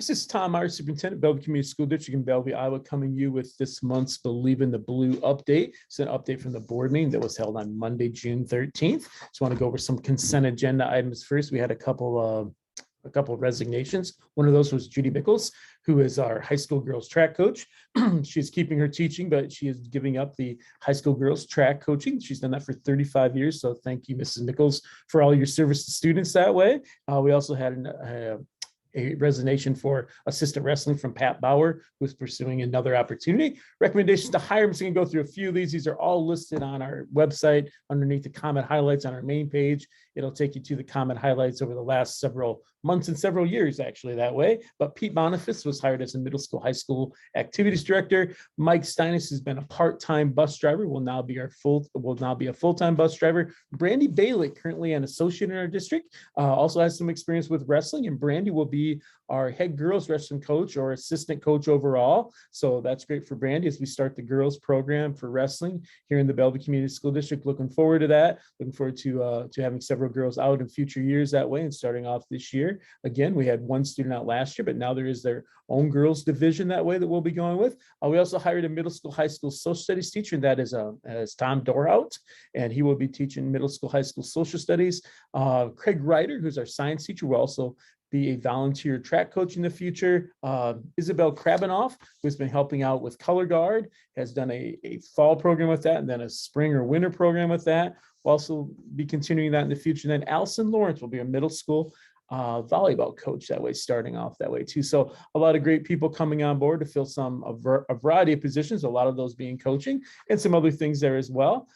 This is Tom Meyer, Superintendent, Bellevue Community School District in Bellevue, Iowa, coming you with this month's Believe in the Blue update. It's an update from the board meeting that was held on Monday, June 13th. Just want to go over some consent agenda items first. We had a couple of resignations. One of those was Judy Mickles, who is our high school girls track coach. She's keeping her teaching, but she is giving up the high school girls track coaching. She's done that for 35 years. So thank you, Mrs. Mickles, for all your service to students that way. We also had a resignation for assistant wrestling from Pat Bauer, who's pursuing another opportunity. Recommendations to hire. I'm just going to go through a few of these. These are all listed on our website underneath the comment highlights on our main page. It'll take you to the comment highlights over the last several months and several years, actually, that way. But Pete Boniface was hired as a middle school, high school activities director. Mike Steinis has been a part-time bus driver, will now be a full-time bus driver. Brandy Bailey, currently an associate in our district, also has some experience with wrestling, and Brandy will be our head girls wrestling coach or assistant coach overall. So that's great for Brandy as we start the girls program for wrestling here in the Bellevue Community School District. Looking forward to that. Looking forward to having several girls out in future years that way and starting off this year. Again, we had one student out last year, but now there is their own girls division that way that we'll be going with. We also hired a middle school, high school social studies teacher, and that is Tom Dorhout, and he will be teaching middle school, high school social studies. Craig Ryder, who's our science teacher, will also be a volunteer track coach in the future. Isabel Krabanoff, who's been helping out with Color Guard, has done a fall program with that and then a spring or winter program with that. We'll also be continuing that in the future. And then Allison Lawrence will be a middle school volleyball coach that way, starting off that way too. So a lot of great people coming on board to fill a variety of positions, a lot of those being coaching and some other things there as well.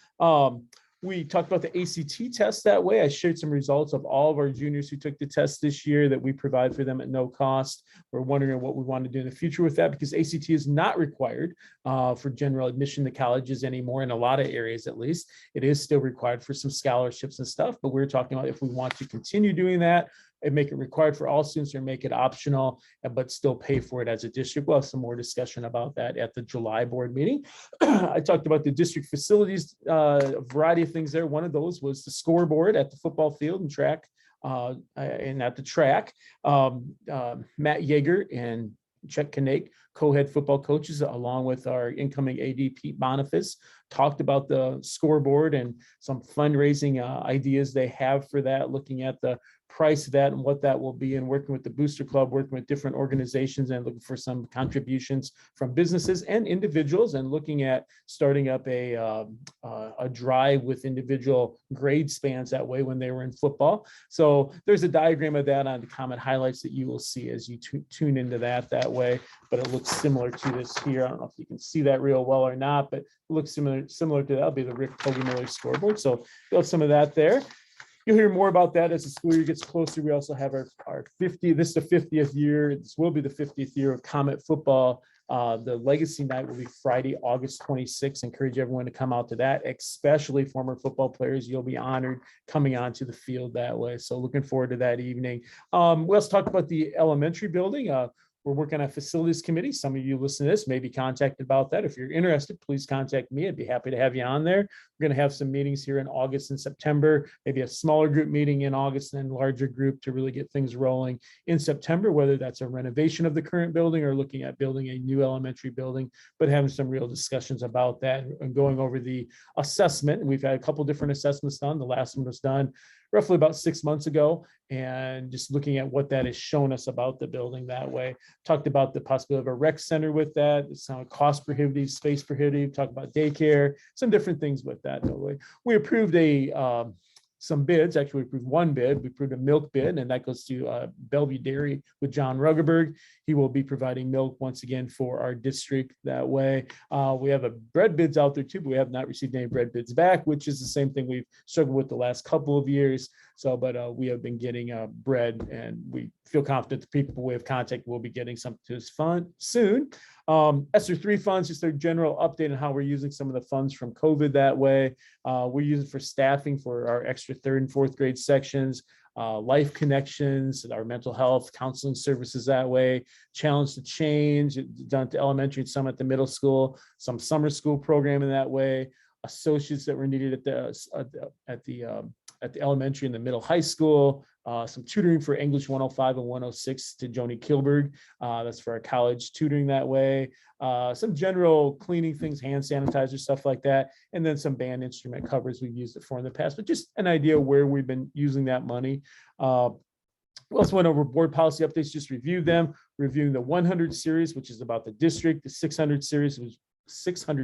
We talked about the ACT test that way. I shared some results of all of our juniors who took the test this year that we provide for them at no cost. We're wondering what we want to do in the future with that, because ACT is not required for general admission to colleges anymore, in a lot of areas at least. It is still required for some scholarships and stuff, but we're talking about if we want to continue doing that and make it required for all students or make it optional, but still pay for it as a district. We'll have some more discussion about that at the July board meeting. I talked about the district facilities, a variety of things there. One of those was the scoreboard at the football field and track, and at the track. Matt Yeager and Chuck Kinake, co-head football coaches, along with our incoming AD Pete Boniface, talked about the scoreboard and some fundraising ideas they have for that, looking at the price of that and what that will be, and working with the Booster Club, working with different organizations and looking for some contributions from businesses and individuals, and looking at starting up a drive with individual grade spans that way when they were in football. So there's a diagram of that on the comment highlights that you will see as you tune into that way, but it looks similar to this here. I don't know if you can see that real well or not, but it looks similar to that. That'll be the Rick Miller scoreboard. So you'll have some of that there. You'll hear more about that as the school year gets closer. We also have our 50, this is the 50th year. This will be the 50th year of Comet football. The legacy night will be Friday, August 26th. Encourage everyone to come out to that, especially former football players. You'll be honored coming onto the field that way. So looking forward to that evening. We also talked about the elementary building. We're working on a facilities committee. Some of you listening to this may be contacted about that. If you're interested, please contact me. I'd be happy to have you on there. We're going to have some meetings here in August and September, maybe a smaller group meeting in August and then larger group to really get things rolling in September, whether that's a renovation of the current building or looking at building a new elementary building, but having some real discussions about that and going over the assessment. And we've had a couple different assessments done. The last one was done roughly about 6 months ago, and just looking at what that has shown us about the building that way. Talked about the possibility of a rec center with that. It's not cost prohibitive, space prohibitive. Talked about daycare, some different things with that. We approved some bids. Actually, we approved one bid. We approved a milk bid, and that goes to Bellevue Dairy with John Ruggerberg. He will be providing milk once again for our district that way. We have bread bids out there too, but we have not received any bread bids back, which is the same thing we've struggled with the last couple of years. So, but we have been getting bread, and we feel confident the people we have contact will be getting something to us fun soon. ESSER 3 funds, just a general update on how we're using some of the funds from COVID that way. We're using for staffing for our extra 3rd and 4th grade sections, Life Connections, our mental health counseling services that way, Challenge to Change, done at the elementary and some at the middle school, some summer school programming that way, associates that were needed at the elementary and the middle high school, some tutoring for English 105 and 106 to Joni Kilberg. That's for our college tutoring that way. Some general cleaning things, hand sanitizer, stuff like that. And then some band instrument covers we've used it for in the past, but just an idea where we've been using that money. We also went over board policy updates, just reviewed them, reviewing the 100 series, which is about the district, the 600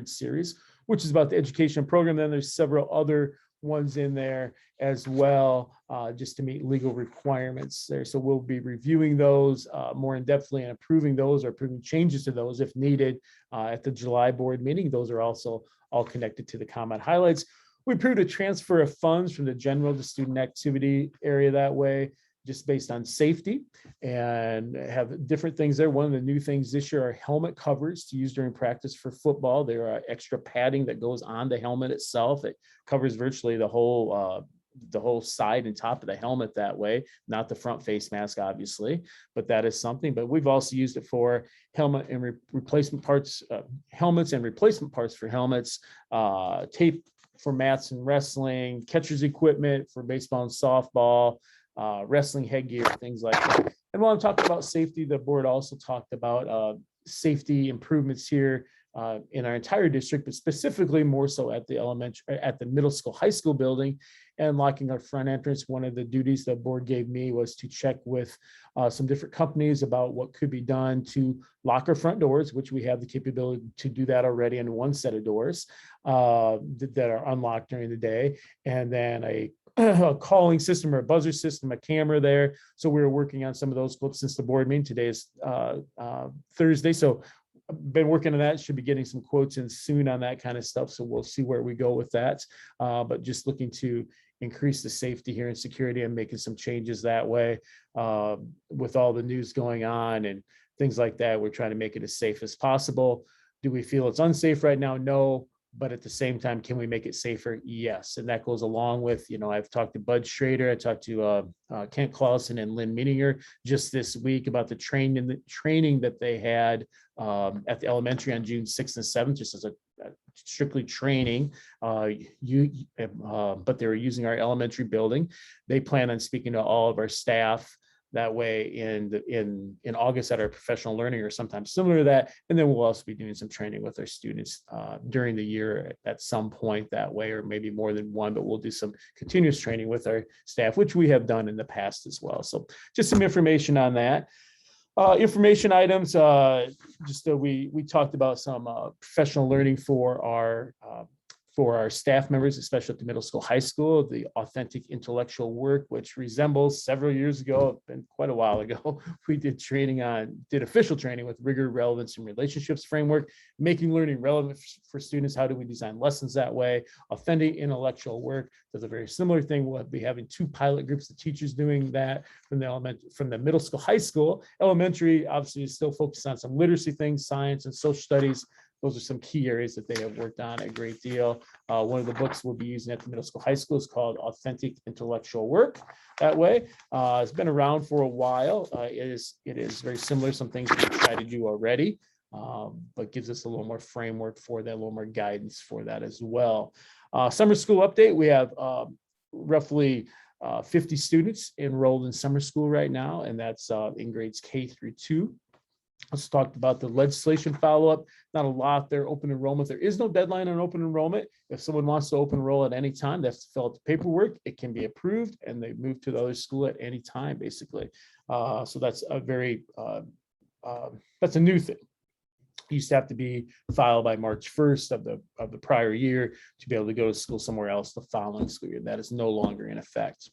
series, which is about the education program. Then there's several other ones in there as well, just to meet legal requirements there. So we'll be reviewing those more in depthly and approving those or approving changes to those if needed at the July board meeting. Those are also all connected to the comment highlights. We approved a transfer of funds from the general to student activity area that way, just based on safety, and have different things there. One of the new things this year are helmet covers to use during practice for football. There are extra padding that goes on the helmet itself. It covers virtually the whole side and top of the helmet that way, not the front face mask, obviously, but that is something. But we've also used it for helmet and replacement parts, helmets and replacement parts for helmets, tape for mats and wrestling, catcher's equipment for baseball and softball, wrestling headgear, things like that. And while I'm talking about safety, the board also talked about safety improvements here in our entire district, but specifically more so at the middle school, high school building, and locking our front entrance. One of the duties the board gave me was to check with some different companies about what could be done to lock our front doors, which we have the capability to do that already in one set of doors that are unlocked during the day. And then a calling system or a buzzer system, a camera there. So we were working on some of those clips since the board meeting. Today is Thursday. So I've been working on that. Should be getting some quotes in soon on that kind of stuff. So we'll see where we go with that. But just looking to increase the safety here and security and making some changes that way. With all the news going on and things like that, we're trying to make it as safe as possible. Do we feel it's unsafe right now? No. But at the same time, can we make it safer? Yes. And that goes along with, I've talked to Bud Schrader, I talked to Kent Clausen and Lynn Meninger just this week about the training that they had at the elementary on June 6th and 7th, just as a strictly training, but they were using our elementary building. They plan on speaking to all of our staff that way in August at our professional learning or sometime similar to that. And then we'll also be doing some training with our students during the year at some point that way, or maybe more than one, but we'll do some continuous training with our staff, which we have done in the past as well. So just some information on that. Information items, we talked about some professional learning for our staff members, especially at the middle school, high school, the authentic intellectual work, which resembles several years ago, been quite a while ago, we did official training with rigor, relevance, and relationships framework, making learning relevant for students. How do we design lessons that way? Authentic intellectual work does a very similar thing. We'll be having 2 pilot groups of teachers doing that from the middle school, high school. Elementary, obviously, is still focused on some literacy things, science and social studies. Those are some key areas that they have worked on a great deal. One of the books we'll be using at the middle school, high school is called Authentic Intellectual Work. That way, it's been around for a while. It is very similar. Some things we try to do already, but gives us a little more framework for that, a little more guidance for that as well. Summer school update. We have roughly 50 students enrolled in summer school right now, and that's in grades K through 2. Let's talk about the legislation follow-up. Not a lot there. Open enrollment. There is no deadline on open enrollment. If someone wants to open enroll at any time, they have to fill out the paperwork. It can be approved, and they move to the other school at any time, basically. So that's a that's a new thing. It used to have to be filed by March 1st of the prior year to be able to go to school somewhere else the following school year. That is no longer in effect.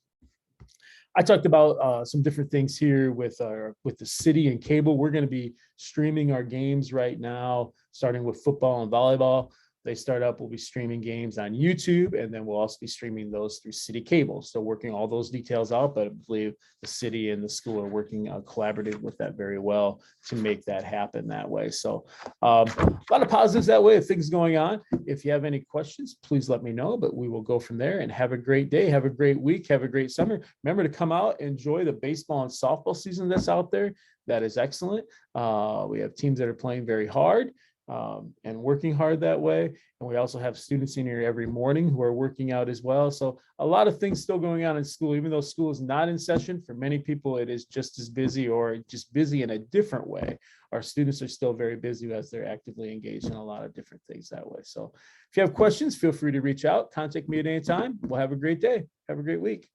I talked about some different things here with the city and cable. We're going to be streaming our games right now, starting with football and volleyball. They start up, we'll be streaming games on YouTube, and then we'll also be streaming those through city cable. So working all those details out, but I believe the city and the school are working collaborative with that very well to make that happen that way. So a lot of positives that way of things going on. If you have any questions, please let me know, but we will go from there. And have a great day, have a great week, have a great summer. Remember to come out, enjoy the baseball and softball season that's out there. That is excellent. We have teams that are playing very hard. and working hard that way. And we also have students in here every morning who are working out as well. So a lot of things still going on in school, even though school is not in session. For many people, it is just as busy or just busy in a different way. Our students are still very busy as they're actively engaged in a lot of different things that way. So if you have questions, feel free to reach out, contact me at any time. We'll have a great day. Have a great week.